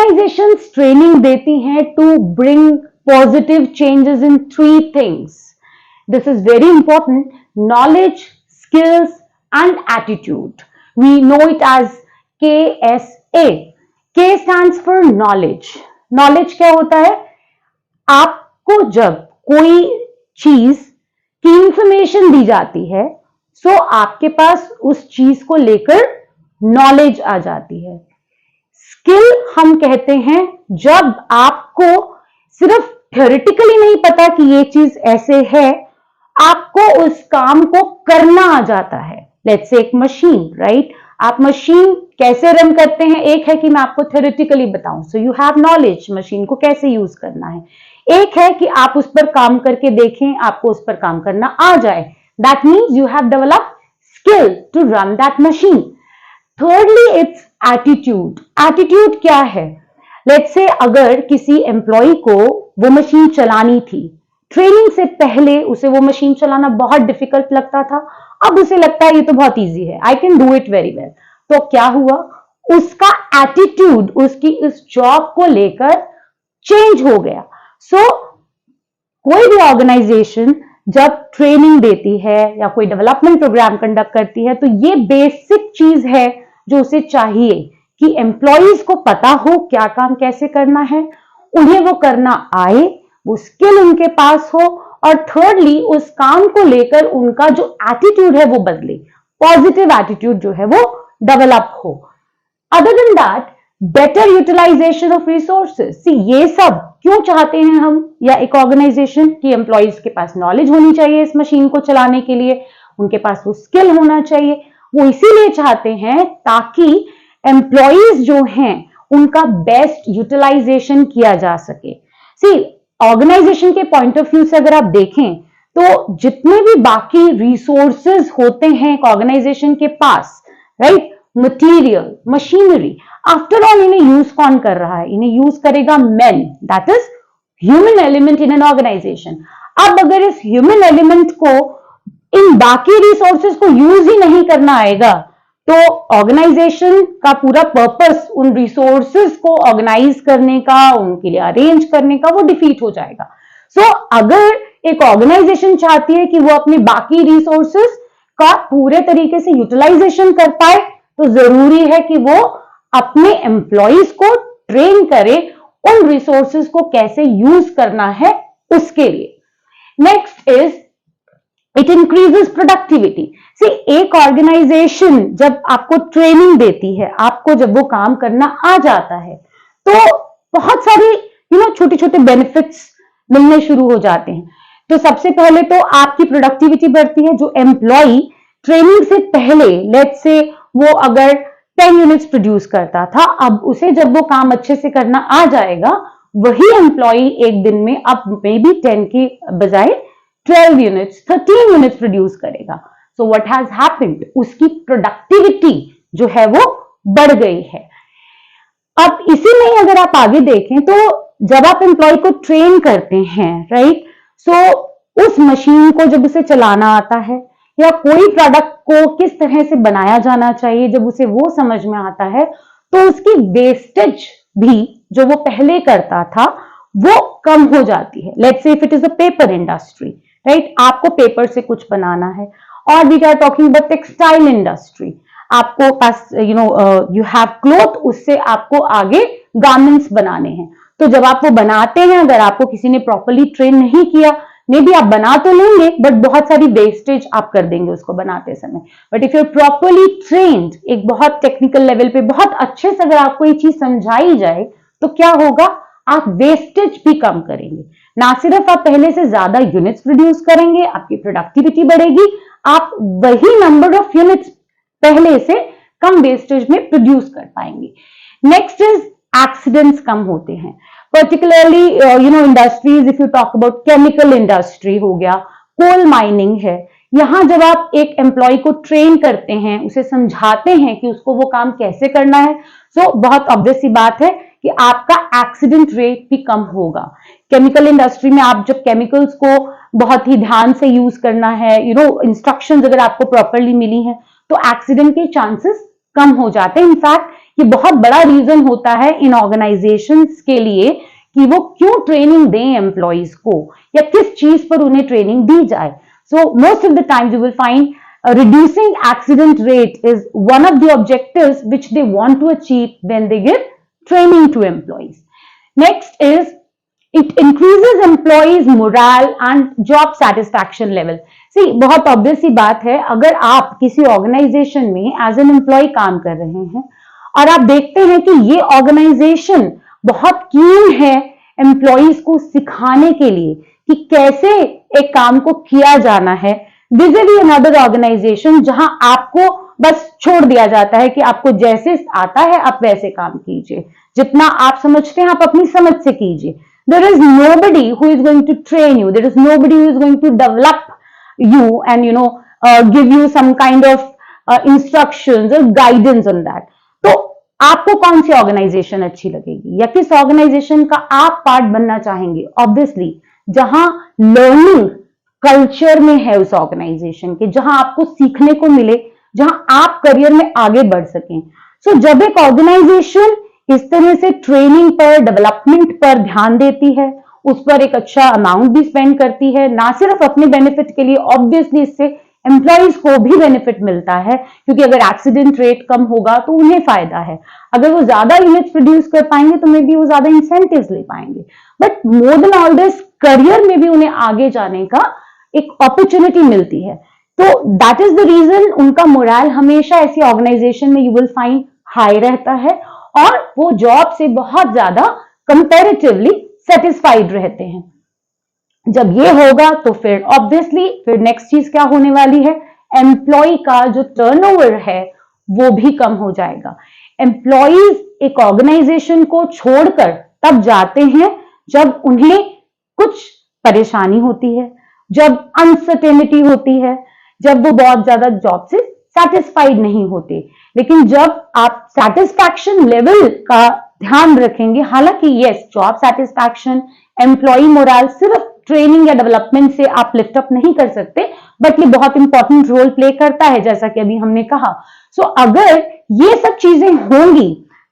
Organisations training देती हैं to bring positive changes in 3 things. This is very important: knowledge, skills and attitude. We know it as KSA. K stands for knowledge. Knowledge क्या होता है? आपको जब कोई चीज की इंफॉर्मेशन दी जाती है, सो आपके पास उस चीज को लेकर नॉलेज आ जाती है. स्किल हम कहते हैं जब आपको सिर्फ थ्योरेटिकली नहीं पता कि ये चीज ऐसे है, आपको उस काम को करना आ जाता है. लेट्स से एक मशीन, राइट? आप मशीन कैसे रन करते हैं, एक है कि मैं आपको थ्योरेटिकली बताऊं, so you have knowledge machine को कैसे यूज करना है. एक है कि आप उस पर काम करके देखें, आपको उस पर काम करना आ जाए. That means you have developed skill to run that machine. Thirdly it's attitude. Attitude क्या है? लेट्स से अगर किसी एम्प्लॉय को वो मशीन चलानी थी, ट्रेनिंग से पहले उसे वो मशीन चलाना बहुत डिफिकल्ट लगता था, अब उसे लगता है ये तो बहुत इजी है, I can do it very well. तो क्या हुआ? उसका एटीट्यूड उसकी इस जॉब को लेकर चेंज हो गया. सो कोई भी ऑर्गेनाइजेशन जब ट्रेनिंग देती है या कोई डेवलपमेंट प्रोग्राम कंडक्ट करती है, तो ये बेसिक चीज है जो उसे चाहिए कि एम्प्लॉयज को पता हो क्या काम कैसे करना है, उन्हें वो करना आए, वो स्किल उनके पास हो, और थर्डली उस काम को लेकर उनका जो एटीट्यूड है वो बदले, पॉजिटिव एटीट्यूड जो है वो डेवलप हो. Other than that, better utilization of resources. See, ये सब क्यों चाहते हैं हम या एक ऑर्गेनाइजेशन की एम्प्लॉयज के पास नॉलेज होनी चाहिए इस मशीन को चलाने के लिए, उनके पास वो स्किल होना चाहिए. वो इसीलिए चाहते हैं ताकि एम्प्लॉयज जो हैं उनका बेस्ट यूटिलाइजेशन किया जा सके. सी, ऑर्गेनाइजेशन के पॉइंट ऑफ व्यू से अगर आप देखें तो जितने भी बाकी रिसोर्सेज होते हैं एक ऑर्गेनाइजेशन के पास, right, material, machinery, after all इन्हें यूज कौन कर रहा है? इन्हें यूज करेगा man, that is human element in an organization. अब अगर इस ह्यूमन एलिमेंट को इन बाकी रिसोर्सेज को यूज ही नहीं करना आएगा, तो ऑर्गेनाइजेशन का पूरा पर्पस उन रिसोर्सेज को ऑर्गेनाइज करने का, उनके लिए अरेंज करने का, वो डिफीट हो जाएगा. सो अगर एक ऑर्गेनाइजेशन चाहती है कि वो अपने बाकी रिसोर्सेज का पूरे तरीके से यूटिलाइजेशन कर पाए, तो जरूरी है कि वो अपने एम्प्लॉयज को ट्रेन करे उन रिसोर्सेज को कैसे यूज करना है उसके लिए. Next is it increases productivity. See, एक ऑर्गेनाइजेशन जब आपको ट्रेनिंग देती है, आपको जब वो काम करना आ जाता है, तो बहुत सारी छोटे छोटे बेनिफिट्स मिलने शुरू हो जाते हैं. तो सबसे पहले तो आपकी प्रोडक्टिविटी बढ़ती है. जो एम्प्लॉय ट्रेनिंग से पहले लेट्स से वो अगर 10 यूनिट्स प्रोड्यूस करता था, अब उसे जब वो काम अच्छे से करना आ जाएगा, वही एम्प्लॉय एक दिन में अब मे बी 10 की बजाय 12 यूनिट्स, 13 यूनिट्स प्रोड्यूस करेगा. So what has happened? उसकी प्रोडक्टिविटी जो है वो बढ़ गई है. अब इसी में अगर आप आगे देखें तो जब आप एम्प्लॉय को ट्रेन करते हैं, राइट, सो उस मशीन को जब उसे चलाना आता है या कोई प्रोडक्ट को किस तरह से बनाया जाना चाहिए, जब उसे वो समझ में आता है, तो उसकी वेस्टेज भी जो वो पहले करता था वो कम हो जाती है. Let's say if it is a paper industry, right, आपको पेपर से कुछ बनाना है, और we are talking about textile industry, आपको पास यू हैव क्लॉथ, उससे आपको आगे गारमेंट्स बनाने हैं. तो जब आप वो बनाते हैं, अगर आपको किसी ने प्रॉपर्ली ट्रेन नहीं किया, मे बी आप बना तो लेंगे बट बहुत सारी वेस्टेज आप कर देंगे उसको बनाते समय. But if you are properly trained, एक बहुत टेक्निकल लेवल पे बहुत अच्छे से अगर आपको ये चीज समझाई जाए, तो क्या होगा? आप वेस्टेज भी कम करेंगे. ना सिर्फ आप पहले से ज्यादा यूनिट्स प्रोड्यूस करेंगे, आपकी प्रोडक्टिविटी बढ़ेगी, आप वही नंबर ऑफ यूनिट्स पहले से कम वेस्टेज में प्रोड्यूस कर पाएंगे. नेक्स्ट इज एक्सीडेंट्स कम होते हैं, particularly industries. If you talk about chemical industry हो गया, कोल माइनिंग है, यहां जब आप एक एम्प्लॉय को ट्रेन करते हैं, उसे समझाते हैं कि उसको वो काम कैसे करना है, सो बहुत ऑब्वियस सी बात है कि आपका एक्सीडेंट रेट भी कम होगा. केमिकल इंडस्ट्री में आप जब केमिकल्स को बहुत ही ध्यान से यूज करना है, इंस्ट्रक्शंस अगर आपको प्रॉपरली मिली हैं, तो एक्सीडेंट के चांसेस कम हो जाते हैं. इनफैक्ट ये बहुत बड़ा रीजन होता है इन ऑर्गेनाइजेशंस के लिए कि वो क्यों ट्रेनिंग दें एम्प्लॉइज को या किस चीज पर उन्हें ट्रेनिंग दी जाए. So most of the times you will find reducing accident rate is one of the objectives which they want to achieve when they give training to employees. Next is it increases employees morale and job satisfaction level. See, बहुत obvious सी बात है, अगर आप किसी organisation में as an employ काम कर रहे हैं और आप देखते हैं कि ये ऑर्गेनाइजेशन बहुत कीन है एम्प्लॉइज को सिखाने के लिए कि कैसे एक काम को किया जाना है, vis-a-vis अनदर ऑर्गेनाइजेशन जहां आपको बस छोड़ दिया जाता है कि आपको जैसे आता है आप वैसे काम कीजिए, जितना आप समझते हैं आप अपनी समझ से कीजिए. There is nobody who is going to train you. There is nobody who is going to develop you and give you some kind of instructions or guidance on that. तो आपको कौन सी ऑर्गेनाइजेशन अच्छी लगेगी या किस ऑर्गेनाइजेशन का आप part बनना चाहेंगे? ऑब्वियसली जहां लर्निंग कल्चर में है उस ऑर्गेनाइजेशन के, जहां आपको सीखने को मिले, जहां आप करियर में आगे बढ़ सकें. सो जब एक ऑर्गेनाइजेशन इस तरह से ट्रेनिंग पर, डेवलपमेंट पर ध्यान देती है, उस पर एक अच्छा अमाउंट भी स्पेंड करती है, ना सिर्फ अपने बेनिफिट के लिए, ऑब्वियसली इससे एम्प्लॉइज को भी बेनिफिट मिलता है क्योंकि अगर एक्सीडेंट रेट कम होगा तो उन्हें फायदा है. अगर वो ज्यादा यूनिट्स प्रोड्यूस कर पाएंगे तो मे बी वो ज्यादा इंसेंटिव्स ले पाएंगे. But more than all this, career में भी उन्हें आगे जाने का एक अपॉर्चुनिटी मिलती है. तो दैट इज द रीजन उनका मोरल हमेशा ऐसी ऑर्गेनाइजेशन में यू विल फाइंड हाई रहता है और वो जॉब से बहुत ज्यादा कंपैरेटिवली सेटिस्फाइड रहते हैं. जब ये होगा तो फिर ऑब्वियसली फिर नेक्स्ट चीज क्या होने वाली है, एम्प्लॉय का जो टर्नओवर है वो भी कम हो जाएगा. एम्प्लॉयज एक ऑर्गेनाइजेशन को छोड़कर तब जाते हैं जब उन्हें कुछ परेशानी होती है, जब अनसर्टेनिटी होती है, जब वो बहुत ज्यादा जॉब से सेटिस्फाइड नहीं होते. लेकिन जब आप सेटिस्फैक्शन लेवल का ध्यान रखेंगे, हालांकि यस जॉब सेटिस्फैक्शन, एम्प्लॉय मोरल सिर्फ ट्रेनिंग या डेवलपमेंट से आप लिफ्ट अप नहीं कर सकते, बट ये बहुत इंपॉर्टेंट रोल प्ले करता है जैसा कि अभी हमने कहा. सो अगर ये सब चीजें होंगी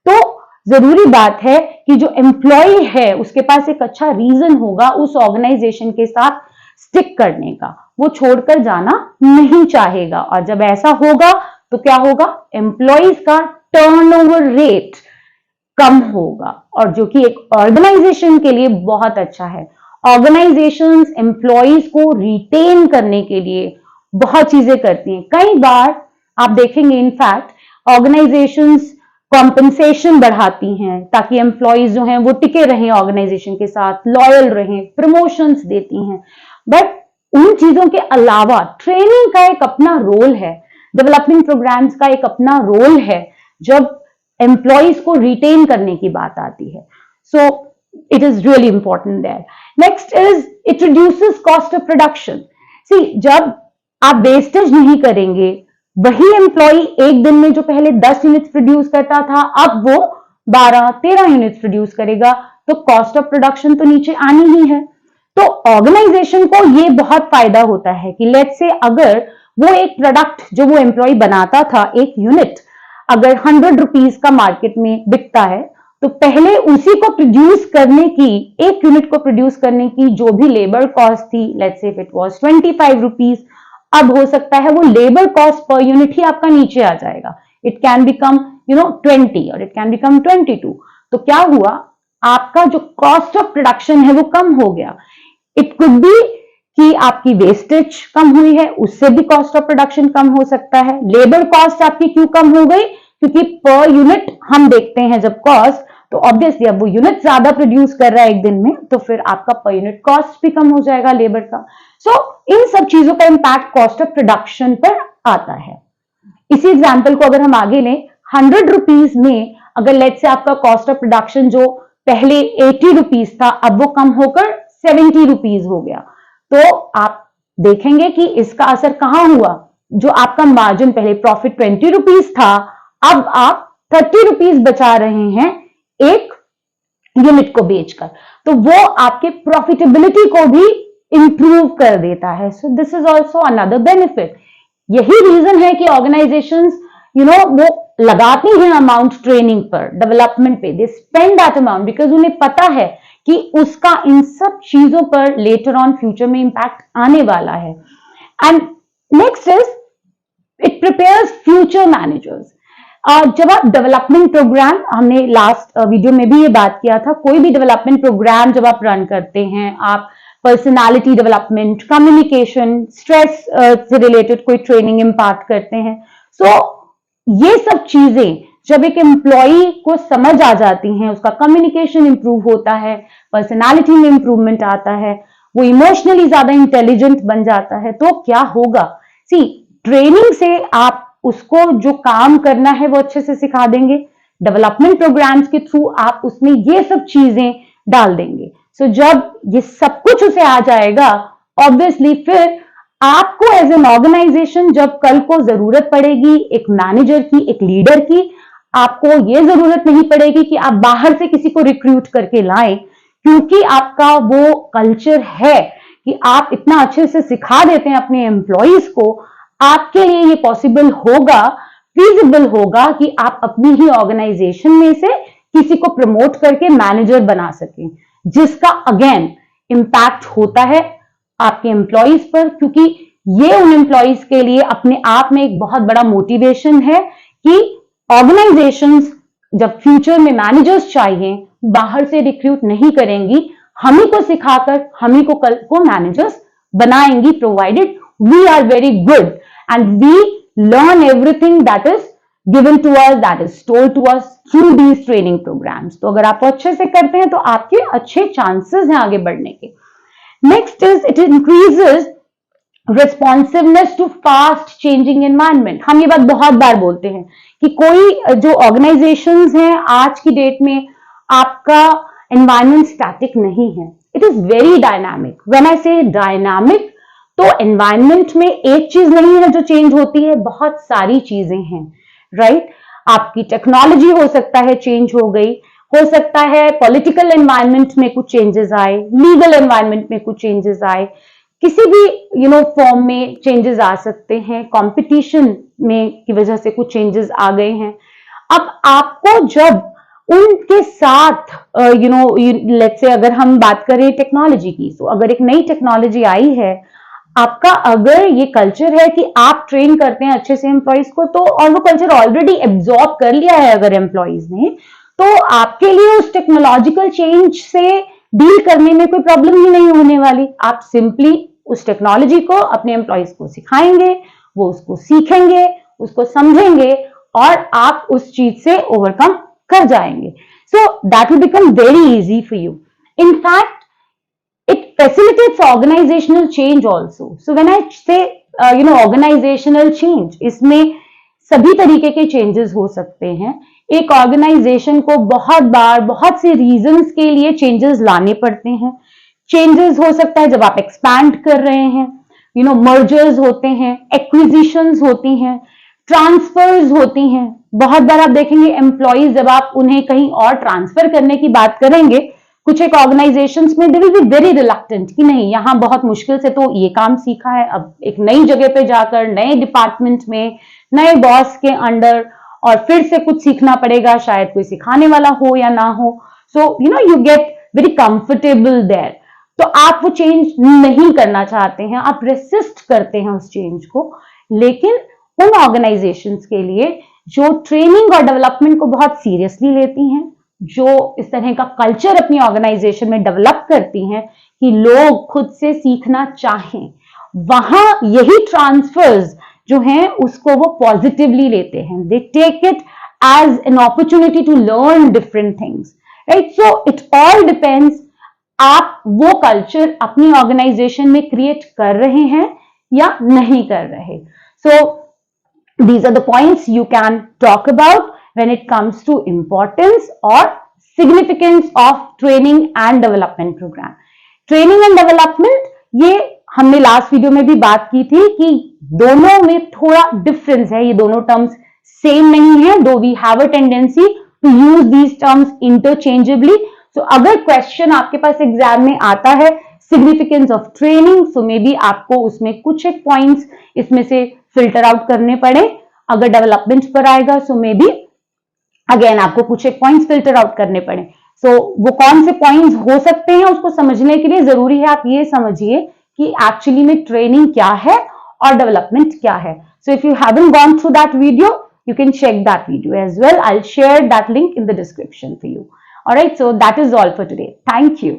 तो जरूरी बात है कि जो एम्प्लॉय है उसके पास एक अच्छा रीजन होगा उस ऑर्गेनाइजेशन के साथ स्टिक करने का, वो छोड़कर जाना नहीं चाहेगा. और जब ऐसा होगा तो क्या होगा, एम्प्लॉइज का टर्नओवर रेट कम होगा और जो कि एक ऑर्गेनाइजेशन के लिए बहुत अच्छा है. ऑर्गेनाइजेशंस एम्प्लॉइज को रिटेन करने के लिए बहुत चीजें करती हैं. कई बार आप देखेंगे इनफैक्ट ऑर्गेनाइजेशंस कॉम्पेंसेशन बढ़ाती हैं ताकि एम्प्लॉइज जो हैं वो टिके रहें ऑर्गेनाइजेशन के साथ, लॉयल रहें, प्रमोशंस देती हैं. बट उन चीजों के अलावा ट्रेनिंग का एक अपना रोल है, डेवलपमेंट प्रोग्राम्स का एक अपना रोल है जब एम्प्लॉइज को रिटेन करने की बात आती है. So it is really important there. Next is it reduces cost of production. See, जब आप वेस्टेज नहीं करेंगे, वही एम्प्लॉय एक दिन में जो पहले 10 यूनिट्स प्रोड्यूस करता था अब वो 12-13 यूनिट्स प्रोड्यूस करेगा, तो कॉस्ट ऑफ प्रोडक्शन तो नीचे आनी ही है. तो ऑर्गेनाइजेशन को ये बहुत फायदा होता है कि लेट्स से अगर वो एक प्रोडक्ट जो वो एम्प्लॉय बनाता था, एक यूनिट अगर 100 रुपीज का मार्केट में बिकता है, तो पहले उसी को प्रोड्यूस करने की, एक यूनिट को प्रोड्यूस करने की जो भी लेबर कॉस्ट थी, let's say if it was 25 rupees, अब हो सकता है वो लेबर कॉस्ट पर यूनिट ही आपका नीचे आ जाएगा. इट कैन बिकम 20 और इट कैन बिकम 22. तो क्या हुआ, आपका जो कॉस्ट ऑफ प्रोडक्शन है वो कम हो गया. इट कुड बी कि आपकी वेस्टेज कम हुई है, उससे भी कॉस्ट ऑफ प्रोडक्शन कम हो सकता है. लेबर कॉस्ट आपकी क्यों कम हो गई, क्योंकि पर यूनिट हम देखते हैं जब कॉस्ट, तो ऑब्वियसली अब वो यूनिट ज्यादा प्रोड्यूस कर रहा है एक दिन में, तो फिर आपका पर यूनिट कॉस्ट भी कम हो जाएगा लेबर का. सो इन सब चीजों का इंपैक्ट कॉस्ट ऑफ प्रोडक्शन पर आता है. इसी एग्जाम्पल को अगर हम आगे लें, 100 रुपीज में अगर लेट्स से आपका कॉस्ट ऑफ प्रोडक्शन जो पहले 80 रुपीज था अब वो कम होकर 70 रुपीज हो गया, तो आप देखेंगे कि इसका असर कहां हुआ. जो आपका मार्जिन पहले प्रॉफिट 20 रुपीज था, अब आप 30 रुपीज बचा रहे हैं एक यूनिट को बेचकर, तो वो आपके प्रॉफिटेबिलिटी को भी इंप्रूव कर देता है. So this is also another benefit. यही रीजन है कि ऑर्गेनाइजेशंस वो लगाते हैं अमाउंट ट्रेनिंग पर, डेवलपमेंट पे, they spend that amount because उन्हें पता है कि उसका इन सब चीजों पर लेटर ऑन फ्यूचर में इंपैक्ट आने वाला है. And next is it prepares future managers. जब आप डेवलपमेंट प्रोग्राम, हमने लास्ट वीडियो में भी ये बात किया था, कोई भी डेवलपमेंट प्रोग्राम जब आप रन करते हैं, आप पर्सनालिटी डेवलपमेंट, कम्युनिकेशन, स्ट्रेस से रिलेटेड कोई ट्रेनिंग इम्पार्ट करते हैं, सो ये सब चीजें जब एक एम्प्लॉय को समझ आ जाती हैं, उसका कम्युनिकेशन इंप्रूव होता है, पर्सनालिटी में इंप्रूवमेंट आता है, वो इमोशनली ज्यादा इंटेलिजेंट बन जाता है, तो क्या होगा? सी, ट्रेनिंग से आप उसको जो काम करना है वो अच्छे से सिखा देंगे. डेवलपमेंट प्रोग्राम्स के थ्रू आप उसमें ये सब चीजें डाल देंगे. सो जब ये सब कुछ उसे आ जाएगा, ऑब्वियसली फिर आपको एज एन ऑर्गेनाइजेशन जब कल को जरूरत पड़ेगी एक मैनेजर की, एक लीडर की, आपको ये जरूरत नहीं पड़ेगी कि आप बाहर से किसी को रिक्रूट करके लाएं, क्योंकि आपका वो कल्चर है कि आप इतना अच्छे से सिखा देते हैं अपने एम्प्लॉइज को. आपके लिए ये पॉसिबल होगा, फीजिबल होगा कि आप अपनी ही ऑर्गेनाइजेशन में से किसी को प्रमोट करके मैनेजर बना सकें, जिसका अगेन इंपैक्ट होता है आपके एम्प्लॉइज पर, क्योंकि ये उन एम्प्लॉइज के लिए अपने आप में एक बहुत बड़ा मोटिवेशन है कि ऑर्गेनाइजेशंस जब फ्यूचर में मैनेजर्स चाहिए, बाहर से रिक्रूट नहीं करेंगी, हम ही को सिखाकर हम ही को कल को मैनेजर्स बनाएंगी, provided we are very good and we learn everything that is given to us, that is told to us through these training programs. तो अगर आप अच्छे से करते हैं तो आपके अच्छे चांसेस हैं आगे बढ़ने के. Next is it increases responsiveness to fast changing environment. हम ये बात बहुत बार बोलते हैं कि कोई जो ऑर्गेनाइजेशंस हैं आज की डेट में, आपका एनवायरमेंट स्टैटिक नहीं है, it is very dynamic. When I से डायनामिक, तो एनवायरमेंट में एक चीज नहीं है जो चेंज होती है, बहुत सारी चीजें हैं, राइट? आपकी टेक्नोलॉजी हो सकता है चेंज हो गई, हो सकता है पॉलिटिकल एनवायरनमेंट में कुछ चेंजेस आए, लीगल एनवायरनमेंट में कुछ चेंजेस आए, किसी भी फॉर्म में चेंजेस आ सकते हैं, कंपटीशन में की वजह से कुछ चेंजेस आ गए हैं. अब आपको जब उनके साथ लेट्स से अगर हम बात करें टेक्नोलॉजी की, तो अगर एक नई टेक्नोलॉजी आई है, आपका अगर ये कल्चर है कि आप ट्रेन करते हैं अच्छे से एम्प्लॉइज को, तो और वो कल्चर ऑलरेडी एब्जॉर्ब कर लिया है अगर एम्प्लॉइज ने, तो आपके लिए उस टेक्नोलॉजिकल चेंज से डील करने में कोई प्रॉब्लम ही नहीं होने वाली. आप सिंपली उस टेक्नोलॉजी को अपने एम्प्लॉइज को सिखाएंगे, वो उसको सीखेंगे, उसको समझेंगे और आप उस चीज से ओवरकम कर जाएंगे. So that will become very easy for you. In fact it facilitates organizational change also. So when I say organizational change, इसमें सभी तरीके के चेंजेस हो सकते हैं. एक ऑर्गेनाइजेशन को बहुत बार बहुत से रीजंस के लिए चेंजेस लाने पड़ते हैं. चेंजेस हो सकता है जब आप एक्सपैंड कर रहे हैं, मर्जर्स होते हैं, एक्विजिशंस होती हैं, ट्रांसफर्स होती हैं. बहुत बार आप देखेंगे एम्प्लॉइज जब आप उन्हें कहीं और ट्रांसफर करने की बात करेंगे, कुछ एक ऑर्गेनाइजेशंस में they will be very reluctant कि नहीं, यहां बहुत मुश्किल से तो ये काम सीखा है, अब एक नई जगह पे जाकर नए डिपार्टमेंट में नए बॉस के अंडर और फिर से कुछ सीखना पड़ेगा, शायद कोई सिखाने वाला हो या ना हो. So you get very comfortable there. तो आप वो चेंज नहीं करना चाहते हैं, आप रेसिस्ट करते हैं उस चेंज को. लेकिन उन ऑर्गेनाइजेशंस के लिए जो ट्रेनिंग और डेवलपमेंट को बहुत सीरियसली लेती हैं, जो इस तरह का कल्चर अपनी ऑर्गेनाइजेशन में डेवलप करती हैं कि लोग खुद से सीखना चाहें, वहां यही ट्रांसफर्स जो हैं उसको वो पॉजिटिवली लेते हैं. They take it as an opportunity to learn different things, right? So it all depends, आप वो कल्चर अपनी ऑर्गेनाइजेशन में क्रिएट कर रहे हैं या नहीं कर रहे. सो these are the points you can talk about when it comes to importance or significance of training and development program. Training and development, ये हमने लास्ट वीडियो में भी बात की थी कि दोनों में थोड़ा डिफरेंस है, ये दोनों टर्म्स सेम नहीं है, though we have a tendency to use these terms interchangeably. So अगर क्वेश्चन आपके पास एग्जाम में आता है significance of training, so maybe आपको उसमें कुछ एक पॉइंट्स इसमें से फिल्टर आउट करने पड़े. अगर डेवलपमेंट पर आएगा सो मे बी अगेन आपको कुछ एक पॉइंट्स फिल्टर आउट करने पड़े। सो वो कौन से पॉइंट्स हो सकते हैं उसको समझने के लिए जरूरी है आप ये समझिए कि एक्चुअली में ट्रेनिंग क्या है और डेवलपमेंट क्या है। So if you haven't gone through that video you can check that video as well. I'll share that link in the description for you. All right, so that is all for today. Thank you.